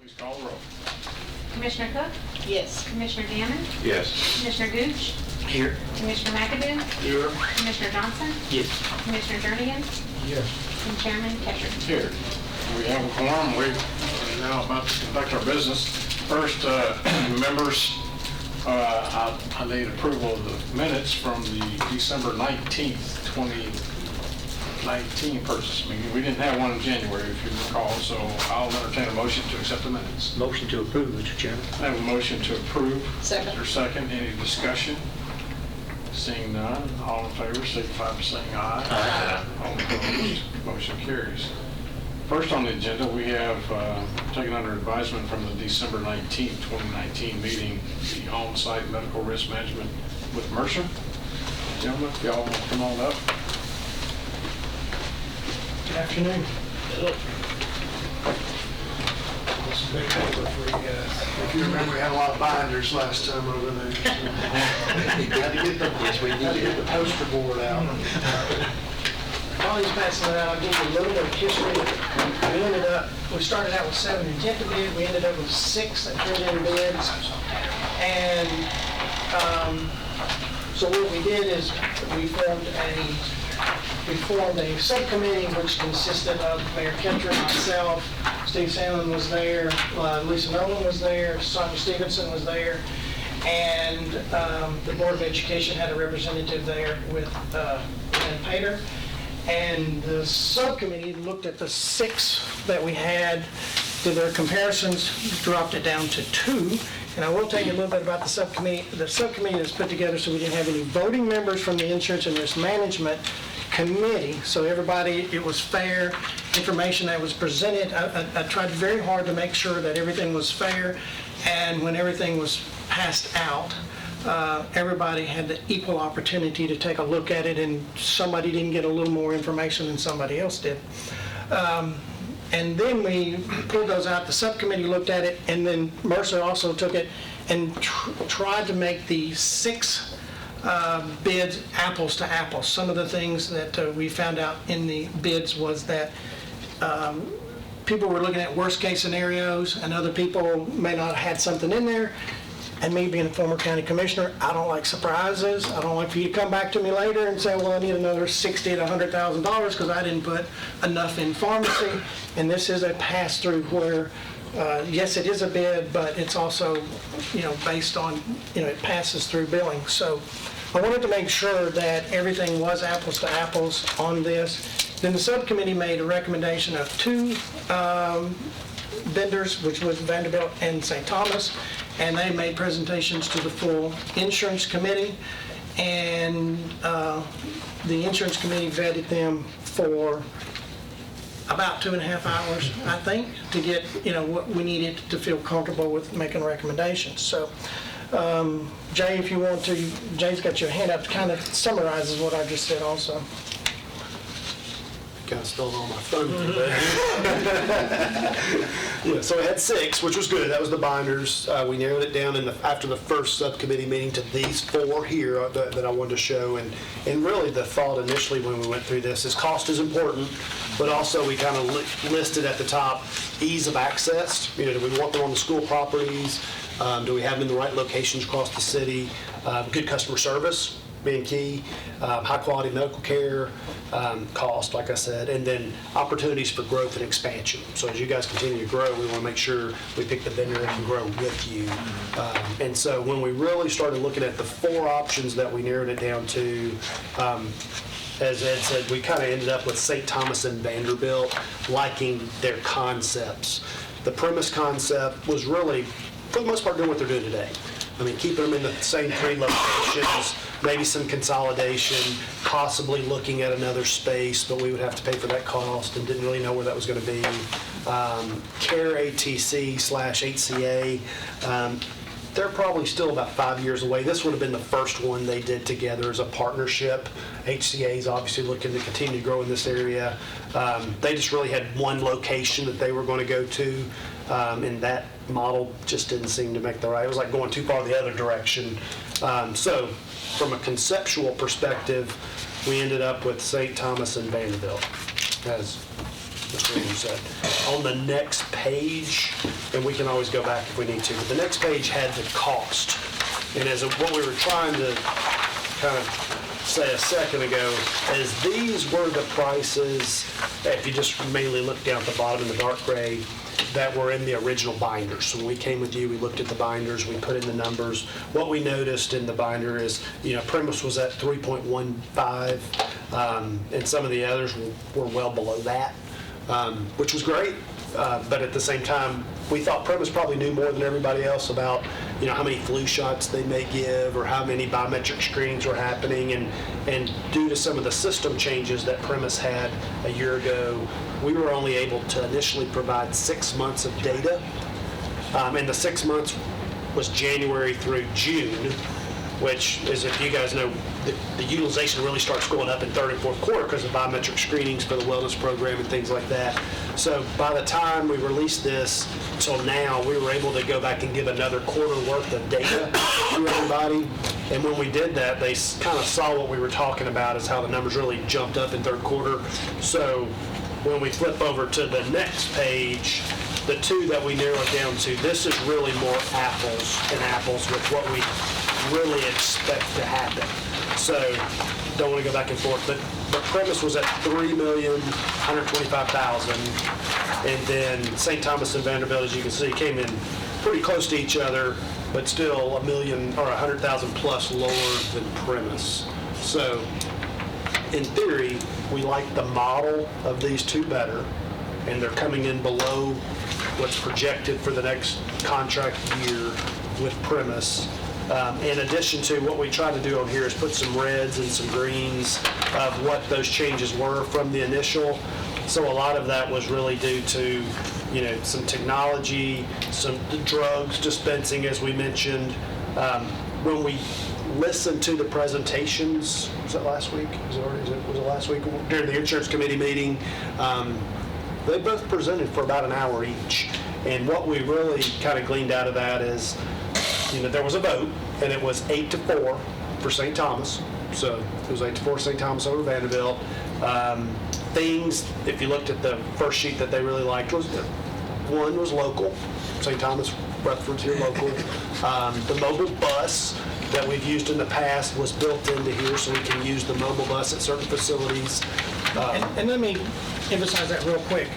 Please call the roll. Commissioner Cook? Yes. Commissioner Gammon? Yes. Commissioner Gooch? Here. Commissioner McAdoo? Here. Commissioner Johnson? Yes. Commissioner Jernigan? Yes. And Chairman Ketchum. Here. We have a quorum. We are now about to conduct our business. First, members, I need approval of the minutes from the December 19th, 2019 purchase meeting. We didn't have one in January, if you recall, so I'll entertain a motion to accept the minutes. Motion to approve, Mr. Chairman. I have a motion to approve. Second. Is there a second? Any discussion? Seeing none, all in favor, signify by saying aye. Aye. All opposed, motion carries. First on the agenda, we have taken under advisement from the December 19th, 2019 meeting, the on-site medical risk management with Mercer. Gentlemen, if y'all want to come on up. Good afternoon. Some big paper for you guys. If you remember, we had a lot of binders last time over there. So had to get the poster board out. While he's passing it out, I'll give you a little bit of history. We started out with 7 intent to bid. We ended up with 6 that turned in bids. And so what we did is we formed a subcommittee which consisted of Mayor Ketchum, myself, Steve Sandlin was there, Lisa Nolan was there, Sonia Stevenson was there, and the Board of Education had a representative there with Lynn Pater. And the subcommittee looked at the 6 that we had, did their comparisons, dropped it down to 2. And I will tell you a little bit about the subcommittee. The subcommittee is put together so we didn't have any voting members from the Insurance and Risk Management Committee. So everybody, it was fair information that was presented. I tried very hard to make sure that everything was fair. And when everything was passed out, everybody had the equal opportunity to take a look at it, and somebody didn't get a little more information than somebody else did. And then we pulled those out, the subcommittee looked at it, and then Mercer also took it and tried to make the 6 bids apples to apples. Some of the things that we found out in the bids was that people were looking at worst case scenarios, and other people may not have had something in there. And me being a former county commissioner, I don't like surprises. I don't like for you to come back to me later and say, well, I need another $60,000 to $100,000 because I didn't put enough in pharmacy. And this is a pass-through where, yes, it is a bid, but it's also, based on, it passes through billing. So I wanted to make sure that everything was apples to apples on this. Then the subcommittee made a recommendation of 2 vendors, which was Vanderbilt and St. Thomas, and they made presentations to the full insurance committee, and the insurance committee vetted them for about 2.5 hours, I think, to get what we needed to feel comfortable with making recommendations. So Jay, if you want to, Jay's got your hand up, kind of summarizes what I just said also. Kind of stole all my thunder there. Yeah, so we had 6, which was good. That was the binders. We narrowed it down after the first subcommittee meeting to these 4 here that I wanted to show. And really the thought initially when we went through this is cost is important, but also we kind of listed at the top ease of access. Do we want them on the school properties? Do we have them in the right locations across the city? Good customer service being key, high quality medical care, cost, like I said, and then opportunities for growth and expansion. So as you guys continue to grow, we want to make sure we pick the vendor that can grow with you. And so when we really started looking at the 4 options that we narrowed it down to, as Ed said, we kind of ended up with St. Thomas and Vanderbilt liking their concepts. The premise concept was really, for the most part, doing what they're doing today. I mean, keeping them in the same 3 locations, maybe some consolidation, possibly looking at another space, but we would have to pay for that cost and didn't really know where that was going to be. CARE ATC/HCA, they're probably still about 5 years away. This would have been the first one they did together as a partnership. HCA is obviously looking to continue to grow in this area. They just really had one location that they were going to go to, and that model just didn't seem to make the right. It was like going too far the other direction. So from a conceptual perspective, we ended up with St. Thomas and Vanderbilt as Mr. Williams said. On the next page, and we can always go back if we need to, but the next page had the cost. And as what we were trying to kind of say a second ago, is these were the prices, if you just mainly look down at the bottom in the dark gray, that were in the original binders. So when we came with you, we looked at the binders, we put in the numbers. What we noticed in the binder is, Primus was at 3.15, and some of the others were well below that, which was great. But at the same time, we thought Primus probably knew more than everybody else about, how many flu shots they may give or how many biometric screenings were happening. And due to some of the system changes that Primus had a year ago, we were only able to initially provide 6 months of data. And the 6 months was January through June, which is, if you guys know, the utilization really starts going up in third and fourth quarter because of biometric screenings for the wellness program and things like that. So by the time we released this till now, we were able to go back and give another quarter worth of data to everybody. And when we did that, they kind of saw what we were talking about, is how the numbers really jumped up in third quarter. So when we flip over to the next page, the two that we narrowed down to, this is really more apples and apples with what we really expect to happen. So don't want to go back and forth, but the Primus was at $3,125,000, and then St. Thomas and Vanderbilt, as you can see, came in pretty close to each other, but still $1 million or $100,000 plus lower than Primus. So in theory, we like the model of these two better, and they're coming in below what's projected for the next contract year with Primus. In addition to what we try to do on here is put some reds and some greens of what those changes were from the initial. So a lot of that was really due to, some technology, some drugs dispensing, as we mentioned. When we listened to the presentations, was that last week? Was it last week? During the insurance committee meeting, they both presented for about an hour each. And what we really kind of gleaned out of that is, there was a vote, and it was 8-4 for St. Thomas. So it was 8-4 St. Thomas over Vanderbilt. Things, if you looked at the first sheet that they really liked, was one was local. St. Thomas, Rutherford's here local. The mobile bus that we've used in the past was built into here, so we can use the mobile bus at certain facilities. And let me emphasize that real quick.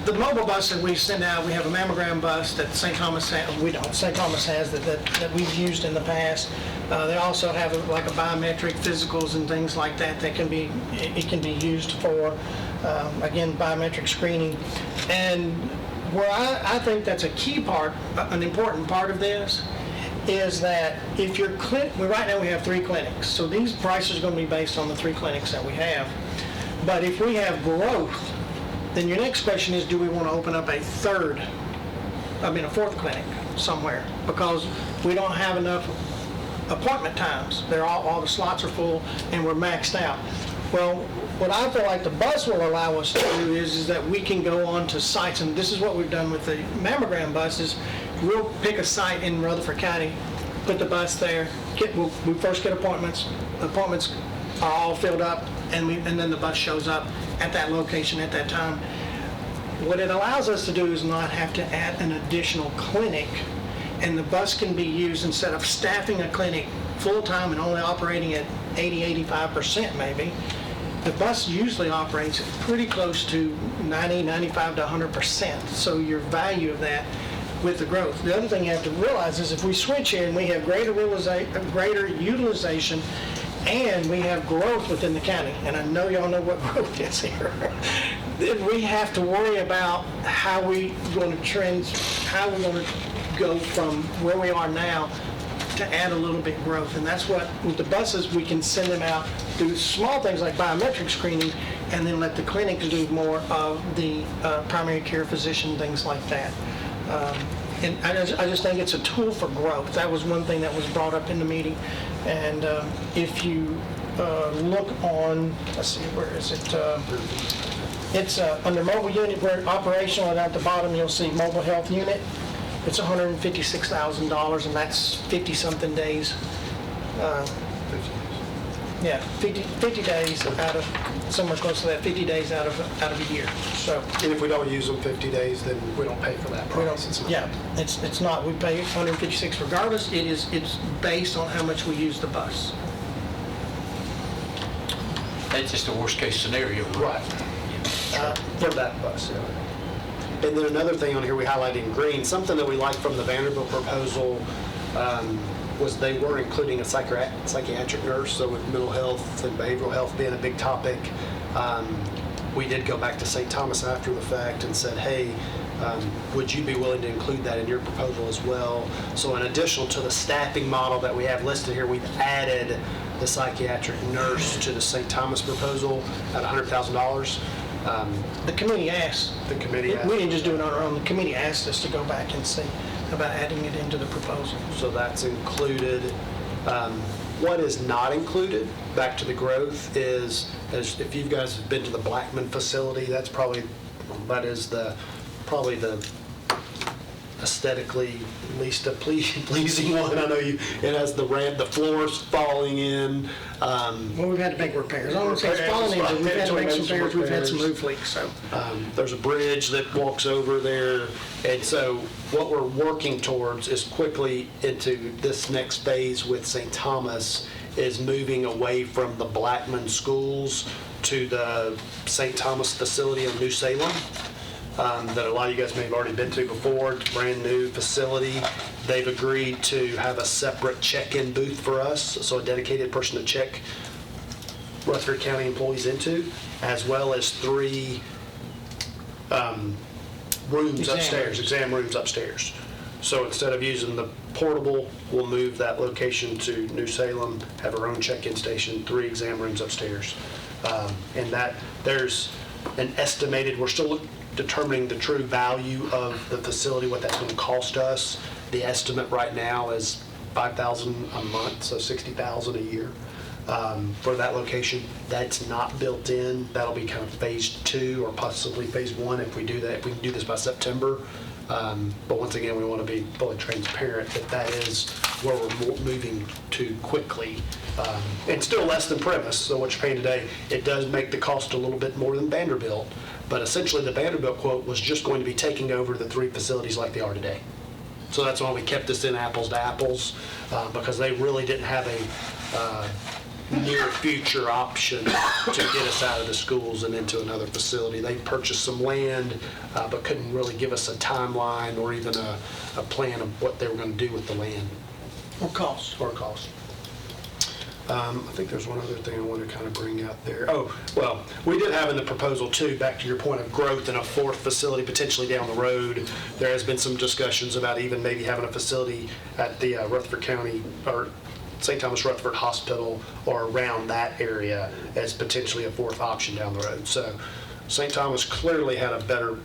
The mobile bus that we send out, we have a mammogram bus that St. Thomas has, St. Thomas has that we've used in the past. They also have like a biometric physicals and things like that it can be used for, again, biometric screening. And where I think that's a key part, an important part of this, is that if your right now we have 3 clinics, so these prices are going to be based on the 3 clinics that we have. But if we have growth, then your next question is, do we want to open up a 4th clinic somewhere? Because we don't have enough appointment times. All the slots are full and we're maxed out. Well, what I feel like the bus will allow us to do is that we can go on to sites, and this is what we've done with the mammogram buses. We'll pick a site in Rutherford County, put the bus there, we first get appointments. The appointments are all filled up, and then the bus shows up at that location at that time. What it allows us to do is not have to add an additional clinic, and the bus can be used instead of staffing a clinic full-time and only operating at 80-85% maybe. The bus usually operates pretty close to 90-95 to 100%, so your value of that with the growth. The other thing you have to realize is if we switch here and we have greater utilization and we have growth within the county, and I know y'all know what growth is here, then we have to worry about how we're going to go from where we are now to add a little bit growth. And that's what, with the buses, we can send them out, do small things like biometric screening, and then let the clinics do more of the primary care physician, things like that. And I just think it's a tool for growth. That was one thing that was brought up in the meeting. And if you look on, let's see, where is it? It's under mobile unit, where operational, and at the bottom you'll see mobile health unit. It's $156,000, and that's 50-something days. Yeah, 50 days out of, somewhere close to that, 50 days out of a year, so. And if we don't use them 50 days, then we don't pay for that We price. It's don't, not- yeah, it's not, we pay 156 regardless, it's based on how much we use the bus. That's just the worst-case scenario. Right. For that bus, yeah. And then another thing on here we highlighted in green, something that we liked from the Vanderbilt proposal was they were including a psychiatric nurse, so with mental health and behavioral health being a big topic, we did go back to St. Thomas after the fact and said, hey, would you be willing to include that in your proposal as well? So in addition to the staffing model that we have listed here, we've added the psychiatric nurse to the St. Thomas proposal at $100,000. The committee asked, The committee we asked. didn't just do it on our own, the committee asked us to go back and see about adding it into the proposal. So that's included. What is not included, back to the growth, is, as if you guys have been to the Blackman facility, that's probably the aesthetically least pleasing one. I know it has the ramp, the floors falling in. Well, we've had to make repairs. I don't say it's falling in, but we've had to make some repairs, we've had some roof leaks, so. There's a bridge that walks over there. And so what we're working towards is quickly into this next phase with St. Thomas is moving away from the Blackman schools to the St. Thomas facility in New Salem. That a lot of you guys may have already been to before. It's a brand new facility. They've agreed to have a separate check-in booth for us, so a dedicated person to check Rutherford County employees into, as well as 3 rooms upstairs, exam rooms upstairs. So instead of using the portable, we'll move that location to New Salem, have our own check-in station, 3 exam rooms upstairs. And that, there's an estimated, we're still determining the true value of the facility, what that's going to cost us. The estimate right now is $5,000 a month, so $60,000 a year for that location. That's not built in. That'll be kind of phase 2 or possibly phase 1 if we do that. If we can do this by September. But once again, we want to be fully transparent that is where we're moving to quickly. And still less than premise. So what you're paying today, it does make the cost a little bit more than Vanderbilt. But essentially, the Vanderbilt quote was just going to be taking over the 3 facilities like they are today. So that's why we kept this in apples to apples, because they really didn't have a near future option to get us out of the schools and into another facility. They purchased some land, but couldn't really give us a timeline or even a plan of what they were going to do with the land. Or cost. Or cost. I think there's one other thing I want to kind of bring out there. Oh, well, we did have in the proposal too, back to your point of growth in a 4th facility potentially down the road. There has been some discussions about even maybe having a facility at the Rutherford County or St. Thomas Rutherford Hospital or around that area as potentially a 4th option down the road. So St. Thomas clearly had a better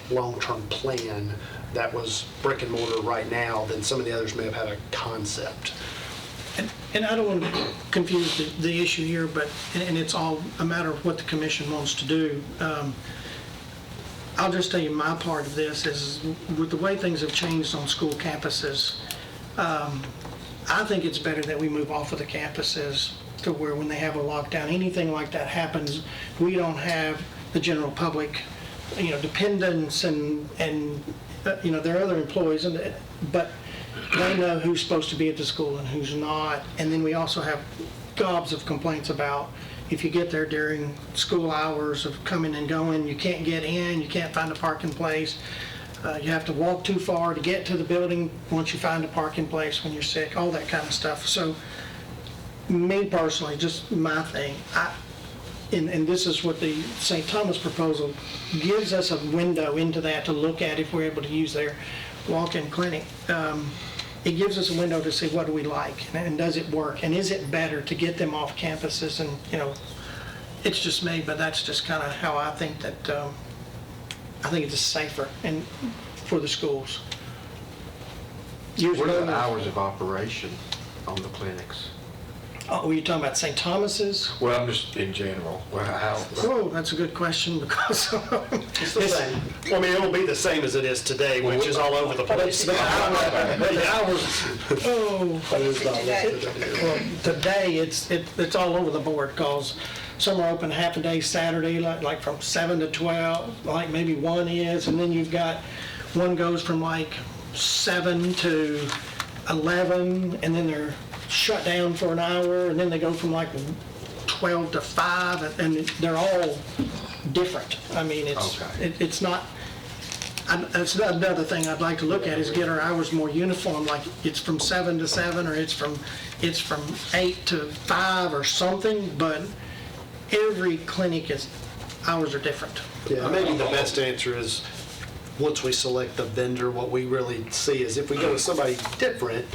long-term plan that was brick and mortar right now than some of the others may have had a concept. And I don't want to confuse the issue here, but, and it's all a matter of what the commission wants to do. I'll just tell you my part of this is with the way things have changed on school campuses, I think it's better that we move off of the campuses to where when they have a lockdown, anything like that happens, we don't have the general public, dependents and there are other employees, but they know who's supposed to be at the school and who's not. And then we also have gobs of complaints about if you get there during school hours of coming and going, you can't get in, you can't find a parking place. You have to walk too far to get to the building once you find a parking place when you're sick, all that kind of stuff. So me personally, just my thing, and this is what the St. Thomas proposal gives us a window into that to look at if we're able to use their walk-in clinic. It gives us a window to see what do we like and does it work and is it better to get them off campuses, and it's just me, but that's just kind of how I think that I think it's safer and for the schools. What are the hours of operation on the clinics? Oh, were you talking about St. Thomas's? Well, I'm just in general, well, how, Oh, that's a good question because It's the same. Well, I mean, it'll be the same as it is today, which is all over the place. the hours, oh. But it's not listed. Well, today, it's all over the board, because some are open half a day Saturday, like from 7 to 12, like maybe one is, and then you've got, one goes from like 7 to 11, and then they're shut down for an hour, and then they go from like 12 to 5, and they're all different. I mean, Okay. it's not, that's another thing I'd like to look at, is get our hours more uniform, like it's from 7 to 7, or it's from 8 to 5 or something, but every clinic hours are different. Yeah, maybe the best answer is, once we select the vendor, what we really see is if we go with somebody different,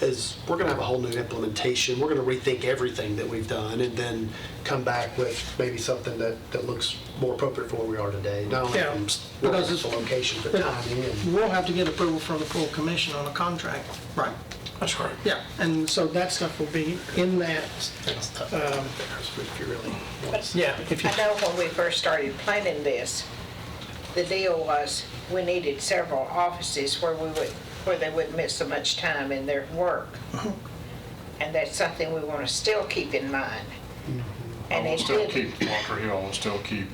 is we're gonna have a whole new implementation. We're gonna rethink everything that we've done and then come back with maybe something that looks more appropriate for where we are today. Not only Yeah, from because it's- the location, but timing and. We'll have to get approval from the full commission on a contract. Right. That's correct. Yeah, and so that stuff will be in that. If you really. Yeah, if you, I know when we first started planning this, the deal was we needed several offices where they wouldn't miss so much time in their work. And that's something we want to still keep in mind. And We'll it still did, keep Walter Hill and still keep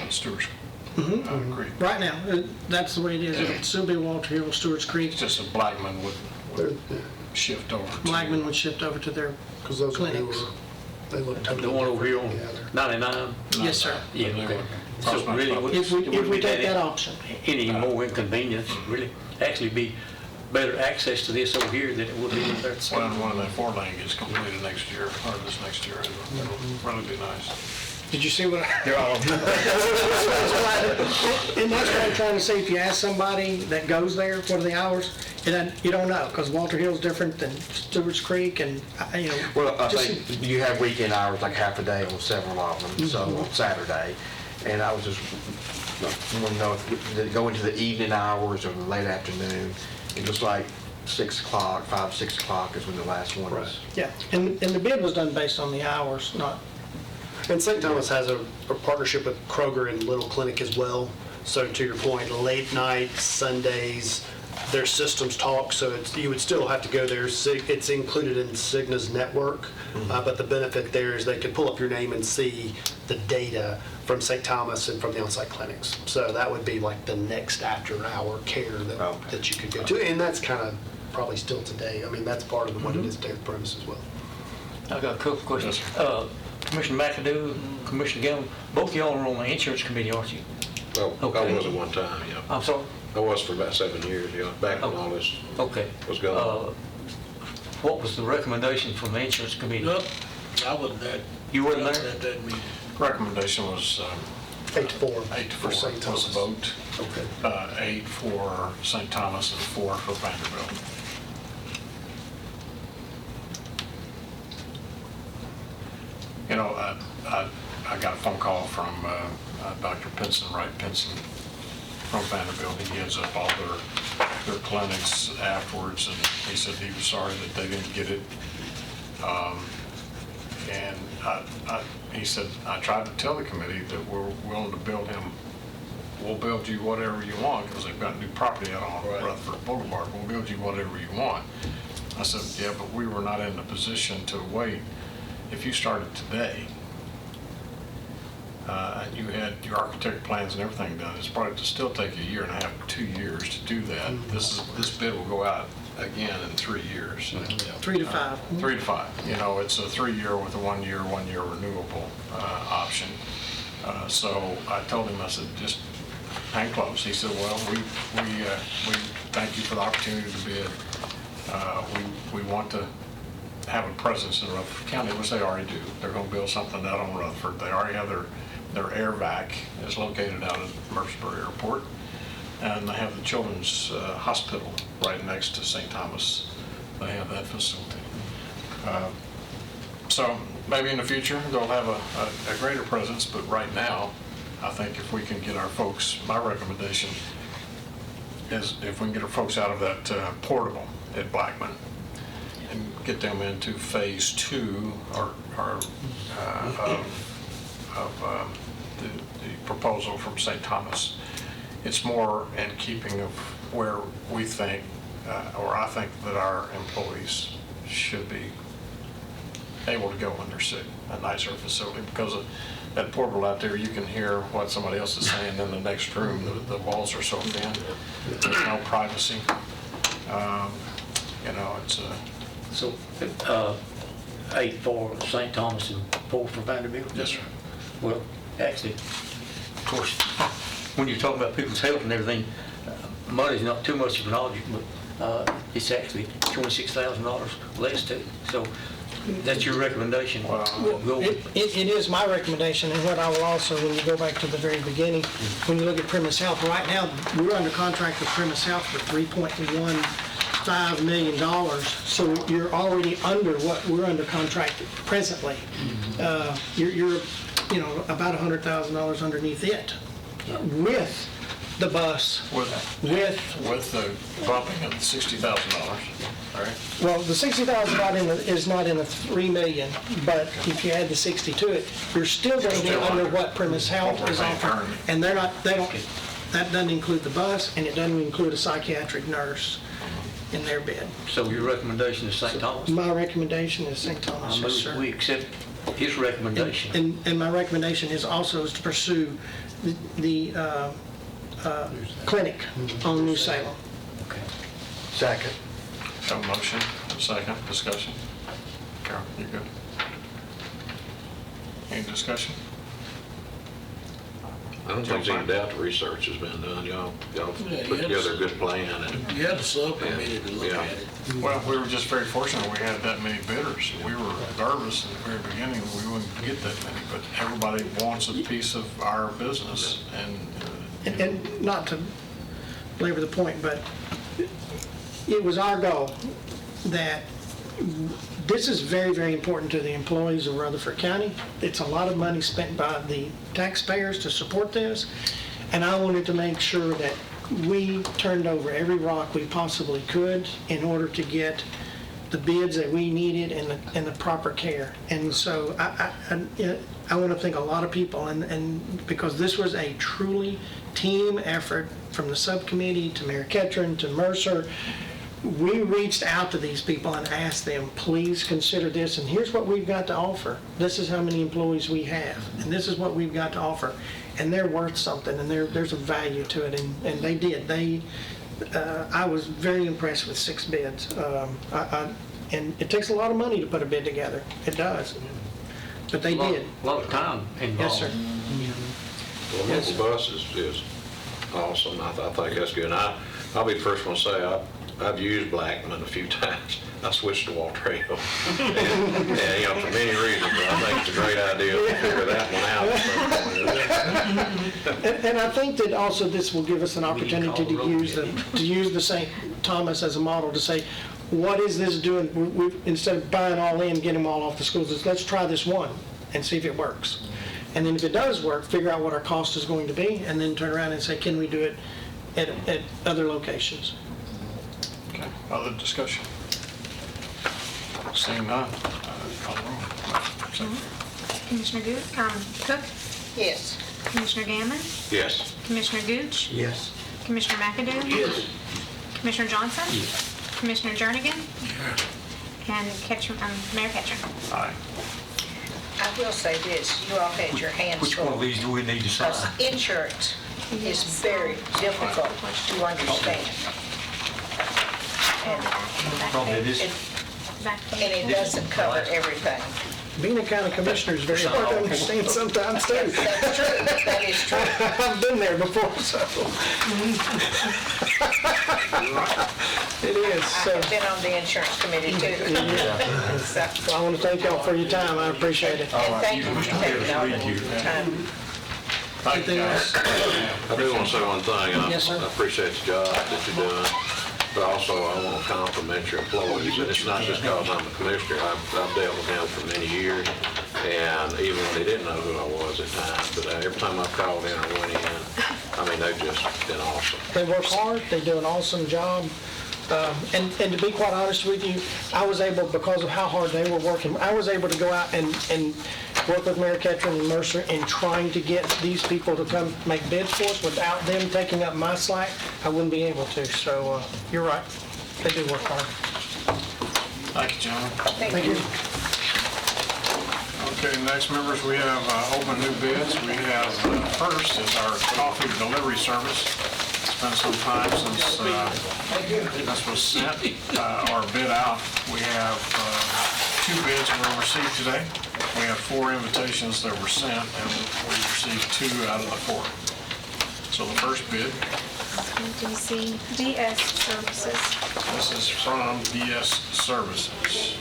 Stewart's Creek. right now, that's the way it is. It'll still be Walter Hill, Stewart's Creek. It's just a Blackman would shift over to. Blackman would shift over to their Because those are newer, clinics. they look totally The one over here on different. Yeah, 99? Yes, sir. Yeah, okay. So really, If we take that option. any more inconvenience, really, actually be better access to this over here than it would be over there. Well, when that 4-lane gets completed next year, or this next year, it'll really be nice. Did you see what I? They're all, And that's what I'm trying to say, if you ask somebody that goes there, what are the hours? You don't know, because Walter Hill's different than Stewart's Creek, and, you know. well, I just- think you have weekend hours, like half a day on several of them, so on Saturday. And I was just, want to know if they go into the evening hours or the late afternoon. It looks like 6 o'clock, 5, 6 o'clock is when the last one is. Yeah, and the bid was done based on the hours, not, And St. Thomas has a partnership with Kroger and Little Clinic as well. So to your point, late nights, Sundays, their systems talk, so you would still have to go there. It's included in Cigna's network, but the benefit there is they can pull up your name and see the data from St. Thomas and from the on-site clinics. So that would be like the next after-hour care that you could go to. And that's kind of probably still today. I mean, that's part of what it is today with premise as well. I got a couple of questions. Yes, Commissioner McAdoo, Commissioner Gillum, both of y'all are on the insurance committee, aren't you? Well, I Okay. was at one time, yeah. I'm sorry? I was for about 7 years, yeah, back when all this Okay. was going on. What was the recommendation from the insurance committee? I wasn't there. You wasn't I wasn't there? at that meeting. Recommendation was 8 to 4. 8 to for 4 St. was Thomas. the vote. Okay. 8 for St. Thomas and 4 for Vanderbilt. You know, I got a phone call from Dr. Pinson, Wright Pinson, from Vanderbilt. He heads up all their clinics afterwards, and he said he was sorry that they didn't get it. And he said, I tried to tell the committee that we're willing to build him, we'll build you whatever you want, because they've got new property out on Right. Rutherford Boulevard. We'll build you whatever you want. I said, yeah, but we were not in the position to wait. If you started today, and you had your architect plans and everything done, it's probably to still take 1.5 years, 2 years to do that. This bid will go out again in 3 years. 3 to 5. 3 to 5. You know, it's a 3-year with a 1-year renewable option. So I told him, I said, just hang close. He said, well, we thank you for the opportunity to bid. We want to have a presence in Rutherford County, which they already do. They're going to build something out on Rutherford. They already have their air vac is located out at Murfreesboro Airport. And they have the Children's Hospital right next to St. Thomas. They have that facility. So maybe in the future, they'll have a greater presence, but right now, I think if we can get our folks, my recommendation is if we can get our folks out of that portable at Blackman and get them into phase 2 of the proposal from St. Thomas. It's more in keeping of where we think, or I think that our employees should be able to go when they're sick, a nicer facility, because of that portable out there, you can hear what somebody else is saying in the next room. The walls are so thin, there's no privacy. It's a, So, 8 for St. Thomas and 4 for Vanderbilt? yes, sir. Well, actually, of course, when you're talking about people's health and everything, money's not too much of an object, but it's actually $26,000 less too. So that's your recommendation. Well, Go It with- it is my recommendation, and what I will also, when you go back to the very beginning, when you look at Premise Health, right now, we're under contract with Premise Health for $3.15 million, so you're already under what we're under contract presently. You're about $100,000 underneath it, with the bus, with the bumping of the $60,000, all right? well, the 60,000 is not in the 3 million, but if you add the 60 to it, you're still going to be Still under under what Premise Health what we're is paying offering. currently. And that doesn't include the bus, and it doesn't include a psychiatric nurse in their bed. So your recommendation is St. Thomas? My recommendation is St. I Thomas, yes, move sir. that we accept his recommendation. And my recommendation is also to pursue the clinic on New Salem. Okay. Second. Have a motion, a second, discussion. Carol, you good? Any discussion? I don't think there's any doubt the research has been done. Y'all put together a good plan and, You had to supplement it to look Yeah. at it. Well, we were just very fortunate we had that many bidders. We were nervous at the very beginning we wouldn't get that many, but everybody wants a piece of our business, And not to belabor the point, but it was our goal that this is very, very important to the employees of Rutherford County. It's a lot of money spent by the taxpayers to support this, and I wanted to make sure that we turned over every rock we possibly could in order to get the bids that we needed and the proper care. And so I want to thank a lot of people, and because this was a truly team effort from the subcommittee to Mayor Ketron to Mercer. We reached out to these people and asked them, please consider this, and here's what we've got to offer. This is how many employees we have, and this is what we've got to offer. And they're worth something, and there's a value to it, and they did. I was very impressed with 6 bids. And it takes a lot of money to put a bid together. It does. But they did. A lot of time involved. Yes, sir. well, Yes, mobile bus is awesome. I think that's good. And I'll be the first one to say, I've used Blackman a few times. I switched to Waltrail. and for many reasons, but I think it's a great idea to figure that one out at some point. And I think that also this will give us an opportunity to use the St. Thomas as a model to say, what is this doing? Instead of buying all in, getting them all off the schools, let's try this one and see if it works. And then if it does work, figure out what our cost is going to be, and then turn around and say, can we do it at other locations? Okay, other discussion? Seeing none, call the roll. Commissioner Cook, Yes. Commissioner Gammon, Yes. Commissioner Gooch, Yes. Commissioner McAdoo. Yes. Commissioner Johnson. Commissioner Jernigan. And Mayor Ketchum. Aye. I will say this, you all had your hands Which one of full. these do we need to sign? Because insurance is very difficult to understand. Probably this. And it doesn't cover everything. Being a county commissioner is very hard to understand sometimes too. That's true, that is true. I've been there before, so. It is, so. I've been on the insurance committee too. So, I want to thank y'all for your time, I appreciate it. and thank you for taking all the time. Thank you, guys. I do want to say one thing. Yes, sir. I appreciate the job that you're doing, but also I want to compliment your employees. And it's not just because I'm the commissioner. I've dealt with them for many years, and even when they didn't know who I was at times, but every time I've called in or went in, I mean, they've just been awesome. They work hard, they do an awesome job. And to be quite honest with you, I was able, because of how hard they were working, I was able to go out and work with Mayor Ketron and Mercer in trying to get these people to come make bids for us. Without them taking up my slack, I wouldn't be able to. So you're right, they do work hard. Thank you, gentlemen. Thank you. Okay, next, members, we have open new bids. We have, first is our coffee delivery service. It's been some time since this was sent or bid out. We have 2 bids that were received today. We have 4 invitations that were sent, and we received 2 out of the 4. So the first bid, DS Services. this is from DS Services.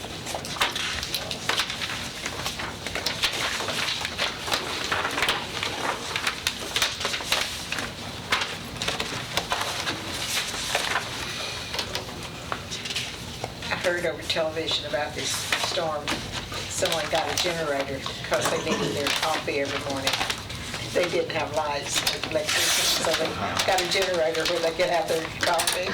I heard over television about this storm. Someone got a generator because they needed their coffee every morning. They didn't have lights or electricity, so they got a generator where they could have their coffee.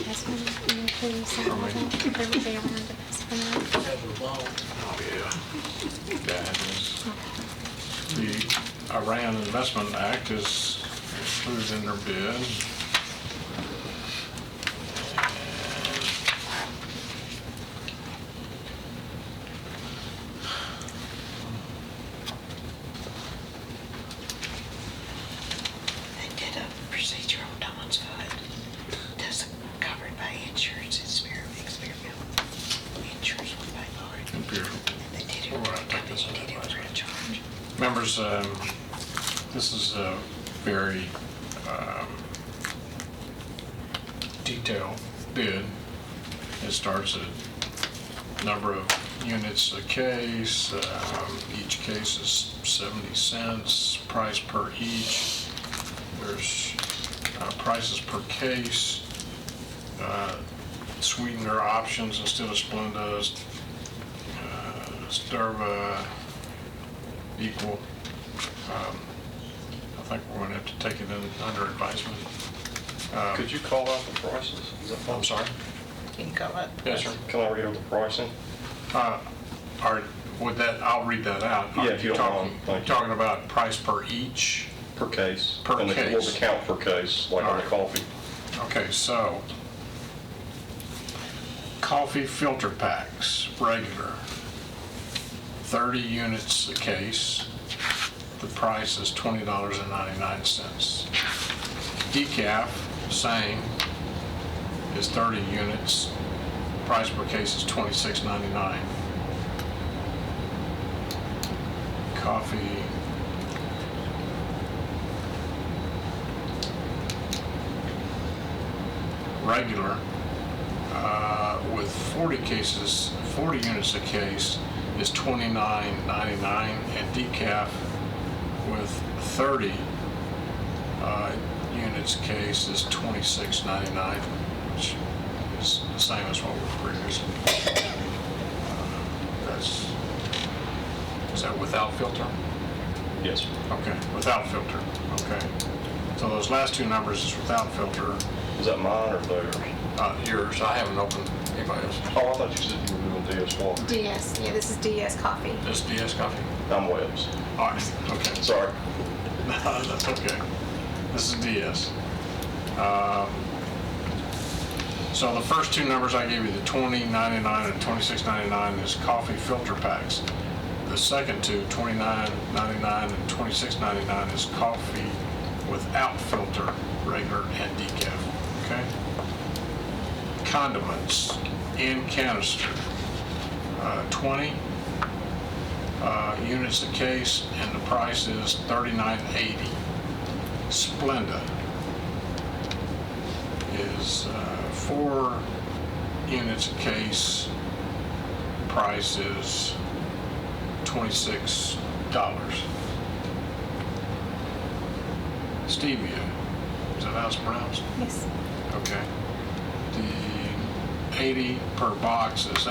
This one, and includes some of them. Everything around it. Oh, yeah. That is. The Iran Investment Act is included in their bid. They did a procedure on Don's Foot. Doesn't covered by insurance. It's very experimental. Insurance will pay for it. And beautiful. They did it. All right, take this They did it advice. for a charge. Members, this is a very detailed bid. It starts at number of units a case. Each case is 70 cents, price per each. There's prices per case, sweetener options instead of Splenda, Sterva, equal. I think we're going to have to take it in under advisement. Could you call out the prices? Is that I'm possible? sorry? You can call it. Yes, sir. Can I read out the pricing? Would that, I'll read that out. Yeah, if you don't Talking- mind. Thank you. Talking about price per each. Per case? Per And case. Or the count per case, like on the All right. coffee? Okay, so coffee filter packs, regular, 30 units a case. The price is $20.99. Decaf, same, is 30 units. Price per case is $26.99. Coffee regular with 40 cases, 40 units a case is $29.99, and decaf with 30 units a case is $26.99, which is the same as what we're previously. Is that without filter? Yes, sir. Okay, without filter, okay. So those last 2 numbers is without filter. Is that mine or theirs? Yours, I haven't opened anybody else. Oh, I thought you said you were doing DS Water. DS, yeah, this is DS Coffee. This DS coffee? I'm Webb's. All right, okay. Sorry. That's okay. This is DS. So the first 2 numbers I gave you, the $20.99 and $26.99 is coffee filter packs. The second 2, $29.99 and $26.99 is coffee without filter, regular and decaf, okay? Condiments in canister, 20 units a case, and the price is $39.80. Splenda is 4 units a case, price is $26. Stevia, Is that how it's pronounced? Yes. Okay. The 80 per box is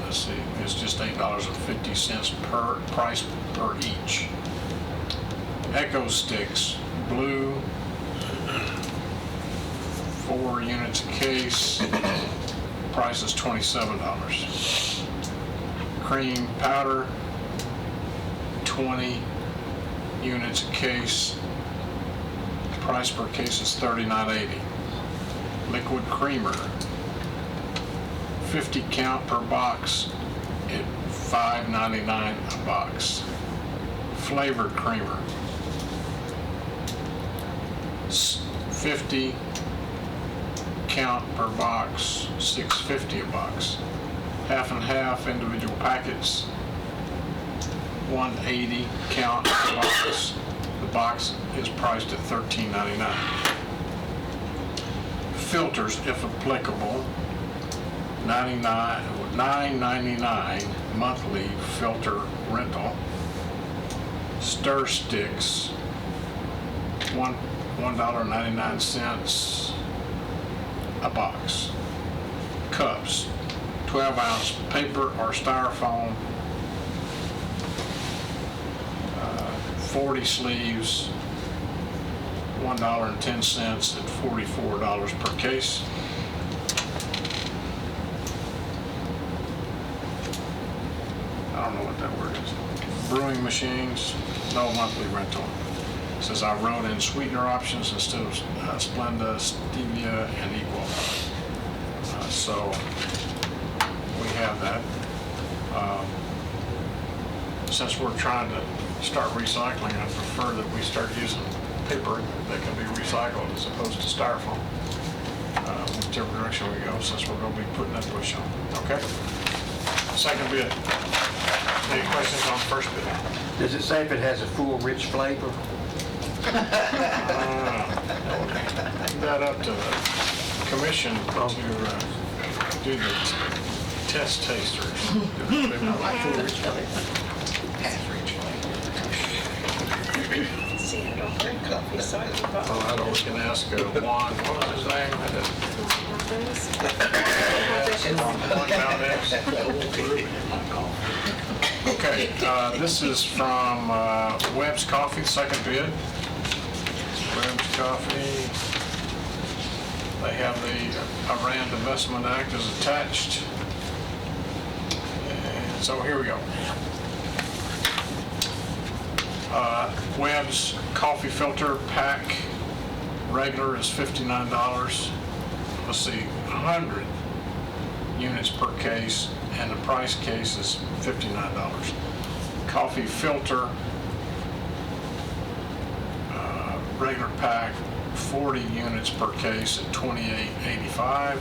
it's just $8.50 per price per each. Echo Sticks, blue, 4 units a case, price is $27. Cream powder, 20 units a case, price per case is $39.80. Liquid creamer, 50 count per box at $5.99 a box. Flavored creamer, 50 count per box, $6.50 a box. Half and half individual packets, $1.80 count per box. The box is priced at $13.99. Filters, if applicable, $9.99 monthly filter rental. Stir sticks, $1.99 a box. Cups, 12-ounce paper or styrofoam, 40 sleeves, $1.10 at $44 per case. I don't know what that word is. Brewing machines, no monthly rental. It says I wrote in sweetener options instead of Splenda, Stevia, and Equal. So we have that. Since we're trying to start recycling, I prefer that we start using paper that can be recycled as opposed to styrofoam. Whichever direction we go, since we're going to be putting that push on. Okay? Second bid. Any questions on first bid? Does it say if it has a full, rich flavor? Leave that up to the commission to do the test tasters. See, I don't drink coffee, so I can buy. Oh, I don't, we can ask Juan, what was his name? Juan Valdez. Okay, this is from Webb's Coffee, second bid. Webb's Coffee. They have the Iran Divestment Act as attached. And so here we go. Webb's coffee filter pack, regular is $59. Let's see, 100 units per case, and the price case is $59. Coffee filter, regular pack, 40 units per case at $28.85.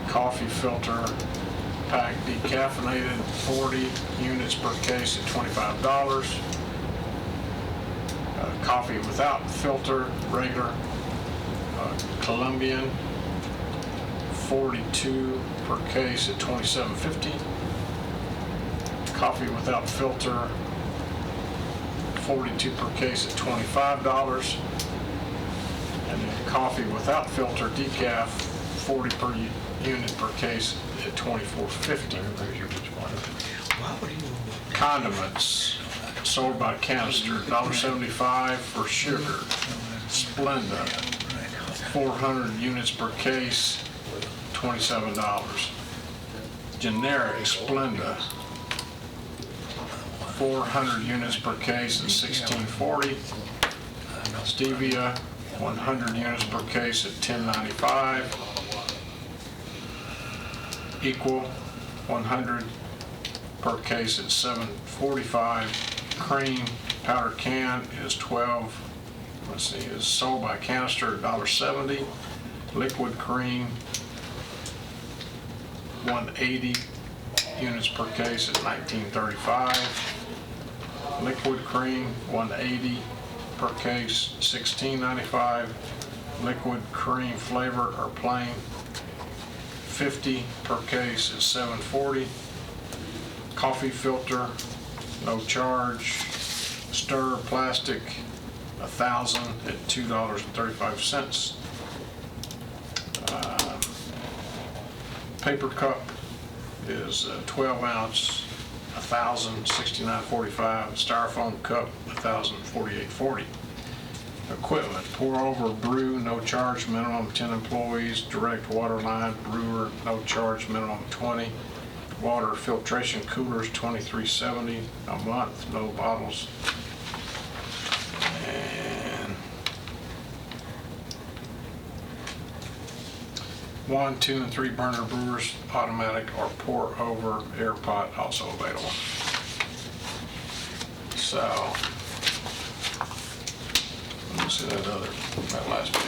Coffee filter pack decaffeinated, 40 units per case at $25. Coffee without filter, regular, Colombian, 42 per case at $27.50. Coffee without filter, 42 per case at $25. And then coffee without filter decaf, 40 per unit per case at $24.50. Condiments sold by canister, $1.75 for sugar. Splenda, 400 units per case, $27. Generic Splenda, 400 units per case at $16.40. Stevia, 100 units per case at $10.95. Equal, 100 per case at $7.45. Cream powder can is 12. Is sold by canister at $1.70. Liquid cream, 180 units per case at $19.35. Liquid cream, 180 per case, $16.95. Liquid cream flavor or plain, 50 per case at $7.40. Coffee filter, no charge. Stir plastic, 1,000 at $2.35. Paper cup is 12 ounce, 1,069.45. Styrofoam cup, 1,048.40. Equipment, pour over brew, no charge, minimum 10 employees. Direct water line brewer, no charge, minimum 20. Water filtration coolers, $23.70 a month, no bottles. And 1, 2, and 3 burner brewers, automatic or pour over air pot, also available. So, let me see that last bit.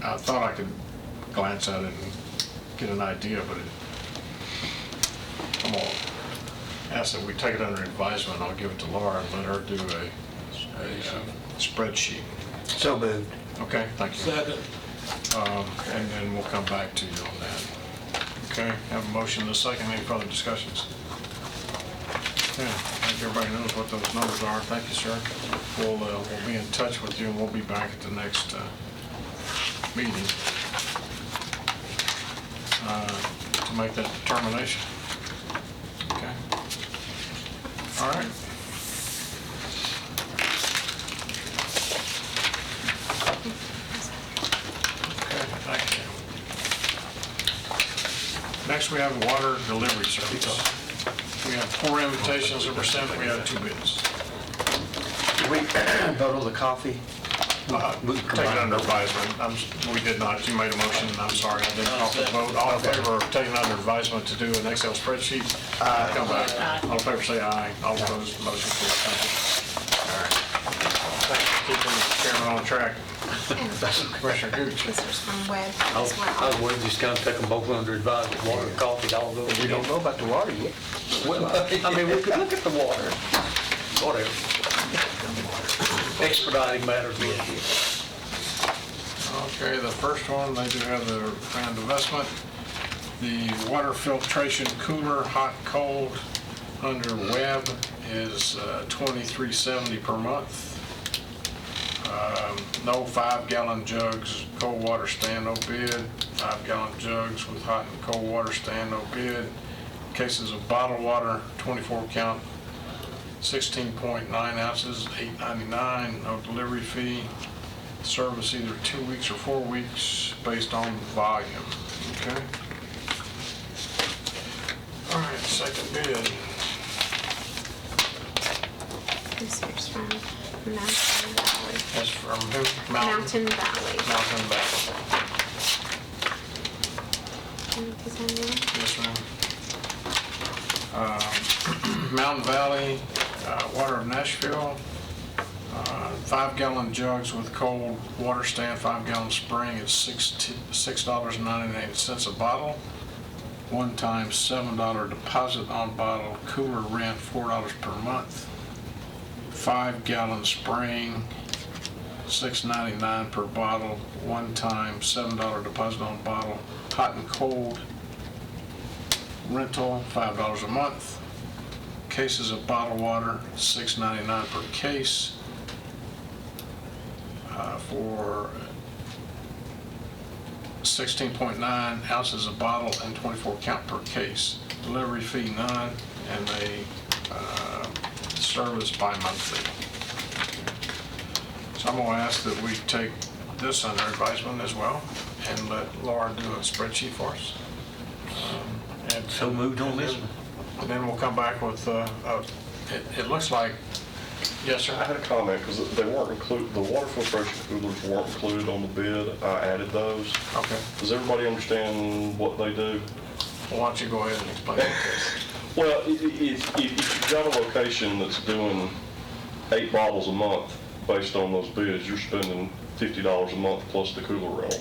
I thought I could glance at it and get an idea, but I'm gonna ask that we take it under advisement. I'll give it to Laura and let her do a spreadsheet. So moved. Okay, thank you. Second. And then we'll come back to you on that. Okay, have a motion and a second. Any further discussions? Okay, I think everybody knows what those numbers are. Thank you, sir. We'll be in touch with you, and we'll be back at the next meeting to make that determination. Okay. All right. Okay, thank you. Next, we have water delivery service. We have 4 invitations that were sent. We have 2 bids. Did we vote on the coffee? Take it under advisement. We did not. You made a motion, and I'm sorry, I didn't call for the vote. All in favor of taking under advisement to do an Excel spreadsheet? Come back. All in favor, say aye. All opposed, motion carries. Thank you. All right. Thank you for keeping the chairman on track. Commissioner Gooch. This was from Webb I as was well. wondering, just kind of take them both under advisement, water, coffee, all of those. We don't know about the water yet. Well, I mean, we could look at the water, whatever. Expediting matters being here. Okay, the first one, they do have the brand investment. The water filtration cooler, hot, cold, under Webb is $23.70 per month. No 5-gallon jugs, cold water stand, no bid. 5-gallon jugs with hot and cold water stand, no bid. Cases of bottled water, 24 count, 16.9 ounces, $8.99, no delivery fee. Service either 2 weeks or 4 weeks based on volume. Okay. All right, second bid. This is from Mountain Valley. That's from who? Mountain Valley. Mountain Valley. Is that right? Yes, ma'am. Mountain Valley, Water of Nashville, 5-gallon jugs with cold water stand, 5-gallon spring is $6.99 a bottle. One-time $7 deposit on bottle, cooler rent $4 per month. 5-gallon spring, $6.99 per bottle. One-time $7 deposit on bottle. Hot and cold rental, $5 a month. Cases of bottled water, $6.99 per case. For 16.9 ounces of bottle and 24 count per case. Delivery fee none, and they service bi-monthly. So I'm going to ask that we take this under advisement as well and let Laura do a spreadsheet for us. And So moved on this one. And then we'll come back with, it looks like, yes, sir? I had a comment, because they weren't included, the water filtration coolers weren't included on the bid. I added those. Okay. Does everybody understand what they do? Well, why don't you go ahead and explain it? Well, if you've got a location that's doing 8 bottles a month based on those bids, you're spending $50 a month plus the cooler rental.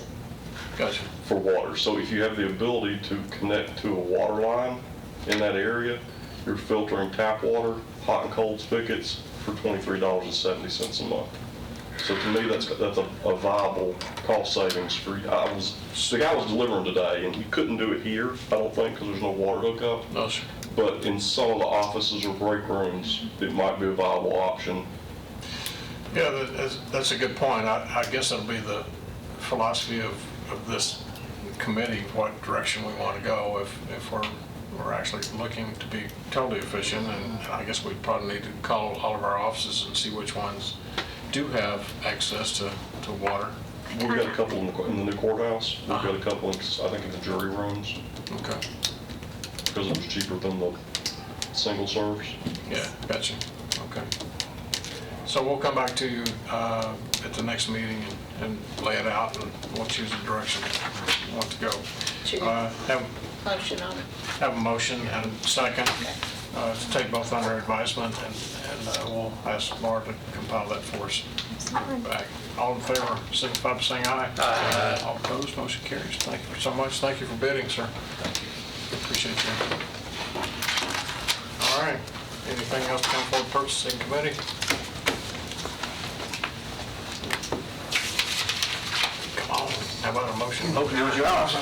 for water. So if you have the ability to connect to a water line in that area, you're filtering tap water, hot and cold spigots for $23.70 a month. So to me, that's a viable cost savings for, the guy was delivering today, and he couldn't do it here, I don't think, because there's no water hookup. No, sir. But in some of the offices or break rooms, it might be a viable option. Yeah, that's a good point. I guess that'll be the philosophy of this committee, what direction we want to go if we're actually looking to be totally efficient. And I guess we probably need to call all of our offices and see which ones do have access to water. We've got a couple in the new courthouse. We've got a couple, I think, in the jury rooms, Okay. because it was cheaper than the single serves. Yeah, gotcha. Okay. So we'll come back to you at the next meeting and lay it out, and we'll choose the direction we want to go. Choose. Have Motion on it. have a motion and a second to take both under advisement, and we'll ask Laura to compile that for us. Absolutely. Back. All in favor, signify by saying aye. Aye. All opposed, motion carries. Thank you so much. Thank you for bidding, sir. Appreciate you. All right. Anything else to come forward, purchasing committee? Come on, how about a motion? Open yours, yours.